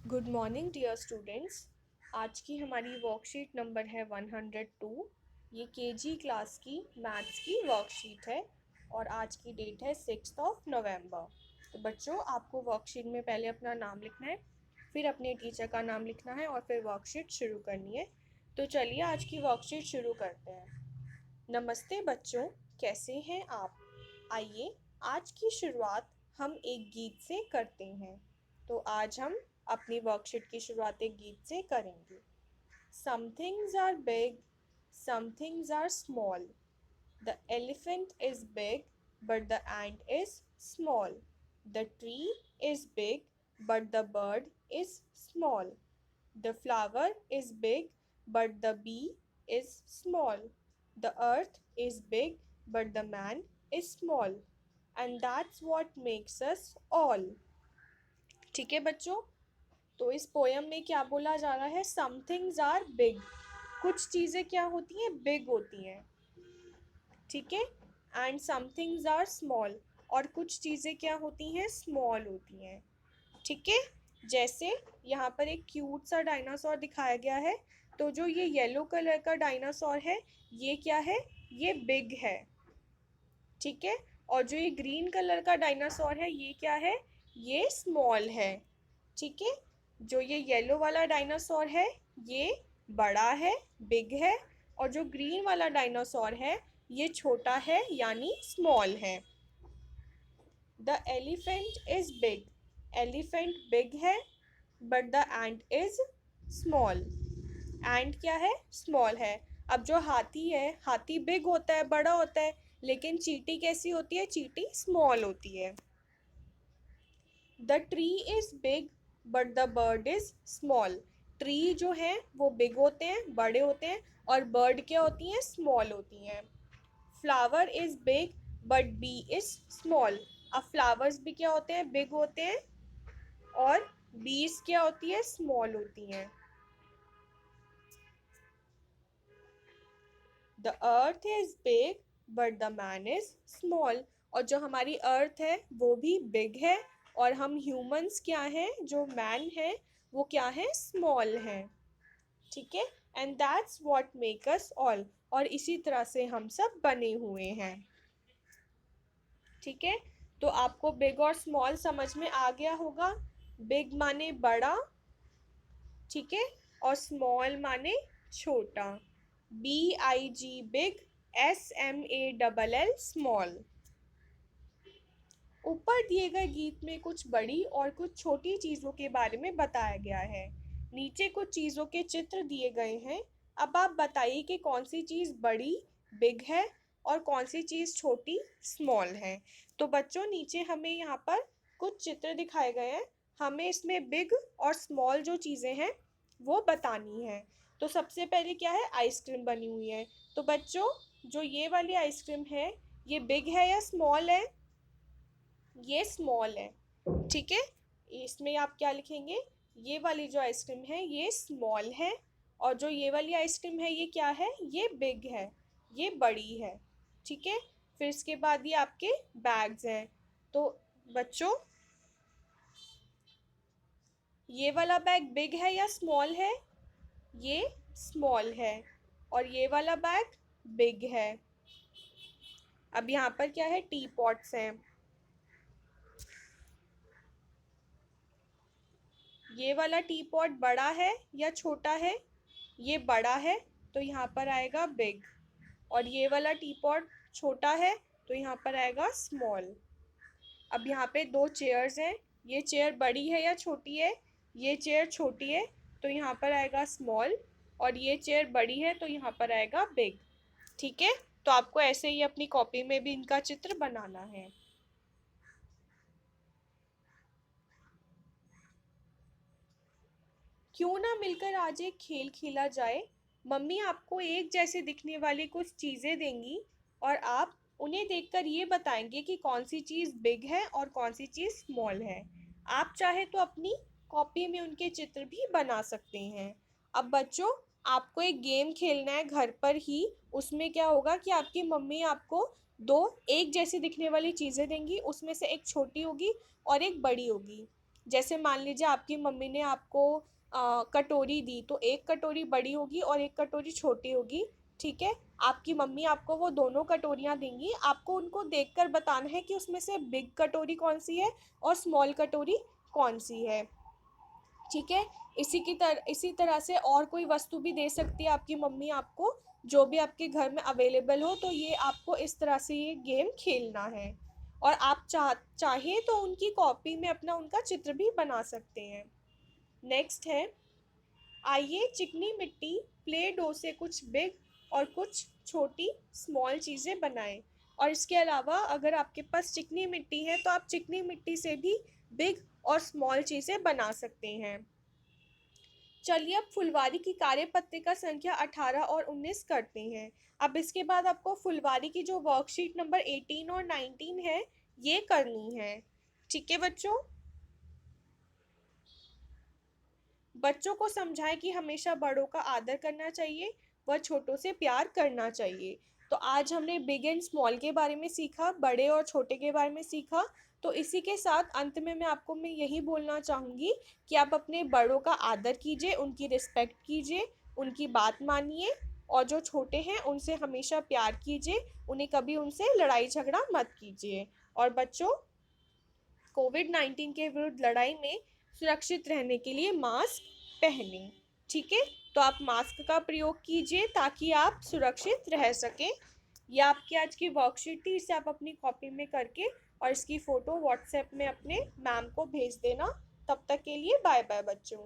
Good morning dear students. आज की हमारी वर्कशीट नंबर है 102। ये केजी क्लास की मैथ्स की वर्कशीट है और आज की डेट है 6 नवंबर। तो बच्चों, आपको वर्कशीट में पहले अपना नाम लिखना है, फिर अपने टीचर का नाम लिखना है और फिर वर्कशीट शुरू करनी है। तो चलिए आज की वर्कशीट शुरू करते हैं। नमस्ते बच्चों, कैसे हैं आप? आइए आज की शुरुआत हम एक गीत से करते हैं। तो आज हम अपनी वर्कशीट की शुरुआत एक गीत से करेंगे। Some things are big, some things are small. The elephant is big, but the ant is small. The tree is big, but the bird is small. The flower is big, but the bee is small. The earth is big, but the man is small. And that's what makes us all. ठीक है बच्चों, तो इस poem में क्या बोला जा रहा है? Some things are big. कुछ चीज़ें क्या होती हैं? बिग होती हैं। ठीक है। And some things are small, और कुछ चीज़ें क्या होती हैं? स्मॉल होती हैं। ठीक है। जैसे यहाँ पर एक क्यूट सा डायनासोर दिखाया गया है। तो जो ये येलो कलर का डायनासोर है, ये क्या है? ये बिग है। ठीक है। और जो ये ग्रीन कलर का डायनासोर है, ये क्या है? ये स्मॉल है। ठीक है। जो ये येलो वाला डायनासोर है, ये बड़ा है, बिग है। और जो ग्रीन वाला डायनासोर है, ये छोटा है, यानी स्मॉल है। The elephant is big. Elephant big है, but the ant is small. Ant क्या है? स्मॉल है। अब जो हाथी है, हाथी बिग होता है, बड़ा होता है, लेकिन चींटी कैसी होती है? चींटी स्मॉल होती है। The tree is big, but the bird is small. Tree जो है वो बिग होते हैं, बड़े होते हैं, और बर्ड क्या होती हैं? स्मॉल होती हैं। Flower is big, but bee is small. अब फ्लावर्स भी क्या होते हैं? बिग होते हैं, और बीज क्या होती है? स्मॉल होती हैं। The earth is big, but the man is small. और जो हमारी अर्थ है वो भी बिग है, और हम ह्यूमंस क्या हैं? जो मैन है वो क्या है? स्मॉल है। ठीक है। And that's what make us all. और इसी तरह से हम सब बने हुए हैं। ठीक है। तो आपको बिग और स्मॉल समझ में आ गया होगा। बिग माने बड़ा, ठीक है, और स्मॉल माने छोटा। BIG big, SMALL small. ऊपर दिए गए गीत में कुछ बड़ी और कुछ छोटी चीज़ों के बारे में बताया गया है। नीचे कुछ चीज़ों के चित्र दिए गए हैं। अब आप बताइए कि कौन सी चीज़ बड़ी, बिग है, और कौन सी चीज़ छोटी, स्मॉल है। तो बच्चों, नीचे हमें यहाँ पर कुछ चित्र दिखाए गए हैं। हमें इसमें बिग और स्मॉल जो चीज़ें हैं वो बतानी है। तो सबसे पहले क्या है? आइसक्रीम बनी हुई है। तो बच्चों, जो ये वाली आइसक्रीम है, ये बिग है या स्मॉल है? ये स्मॉल है। ठीक है। इसमें आप क्या लिखेंगे? ये वाली जो आइसक्रीम है ये स्मॉल है, और जो ये वाली आइसक्रीम है ये क्या है? ये बिग है, ये बड़ी है। ठीक है। फिर इसके बाद ये आपके बैग्स हैं। तो बच्चों, ये वाला बैग बिग है या स्मॉल है? ये स्मॉल है। और ये वाला बैग बिग है। अब यहाँ पर क्या है? टी पॉट्स हैं। ये वाला टी पॉट बड़ा है या छोटा है? ये बड़ा है, तो यहाँ पर आएगा बिग। और ये वाला टी पॉट छोटा है, तो यहाँ पर आएगा स्मॉल। अब यहाँ पे दो चेयर्स हैं। ये चेयर बड़ी है या छोटी है? ये चेयर छोटी है, तो यहाँ पर आएगा स्मॉल। और ये चेयर बड़ी है, तो यहाँ पर आएगा बिग। ठीक है। तो आपको ऐसे ही अपनी कॉपी में भी इनका चित्र बनाना है। क्यों ना मिलकर आज एक खेल खेला जाए। मम्मी आपको एक जैसे दिखने वाली कुछ चीज़ें देंगी, और आप उन्हें देखकर ये बताएंगे कि कौन सी चीज़ बिग है और कौन सी चीज़ स्मॉल है। आप चाहे तो अपनी कॉपी में उनके चित्र भी बना सकते हैं। अब बच्चों, आपको एक गेम खेलना है घर पर ही। उसमें क्या होगा कि आपकी मम्मी आपको दो एक जैसी दिखने वाली चीज़ें देंगी, उसमें से एक छोटी होगी और एक बड़ी होगी। जैसे मान लीजिए आपकी मम्मी ने आपको कटोरी दी, तो एक कटोरी बड़ी होगी और एक कटोरी छोटी होगी। ठीक है, आपकी मम्मी आपको वो दोनों कटोरियाँ देंगी, आपको उनको देखकर बताना है कि उसमें से बिग कटोरी कौन सी है और स्मॉल कटोरी कौन सी है। ठीक है, इसी तरह से और कोई वस्तु भी दे सकती है आपकी मम्मी आपको, जो भी आपके घर में अवेलेबल हो। तो ये आपको इस तरह से ये गेम खेलना है। और आप चाहे तो उनकी कॉपी में अपना उनका चित्र भी बना सकते हैं। नेक्स्ट है, आइए चिकनी मिट्टी प्ले डो से कुछ बिग और कुछ छोटी स्मॉल चीज़ें बनाएं। और इसके अलावा अगर आपके पास चिकनी मिट्टी है तो आप चिकनी मिट्टी से भी बिग और स्मॉल चीज़ें बना सकते हैं। चलिए अब फुलवारी की कार्यपत्रिका संख्या 18 और 19 करते हैं। अब इसके बाद आपको फुलवारी की जो वर्कशीट नंबर 18 और 19 है ये करनी है। ठीक है बच्चों, बच्चों को समझाएं कि हमेशा बड़ों का आदर करना चाहिए व छोटों से प्यार करना चाहिए। तो आज हमने बिग एंड स्मॉल के बारे में सीखा, बड़े और छोटे के बारे में सीखा। तो इसी के साथ अंत में मैं यही बोलना चाहूँगी कि आप अपने बड़ों का आदर कीजिए, उनकी रिस्पेक्ट कीजिए, उनकी बात मानिए, और जो छोटे हैं उनसे हमेशा प्यार कीजिए, उन्हें कभी उनसे लड़ाई झगड़ा मत कीजिए। और बच्चों, कोविड-19 के विरुद्ध लड़ाई में सुरक्षित रहने के लिए मास्क पहनें। ठीक है, तो आप मास्क का प्रयोग कीजिए ताकि आप सुरक्षित रह सकें। ये आपकी आज की वर्कशीट थी, इसे आप अपनी कॉपी में करके और इसकी फ़ोटो व्हाट्सएप में अपने मैम को भेज देना। तब तक के लिए बाय बाय बच्चों।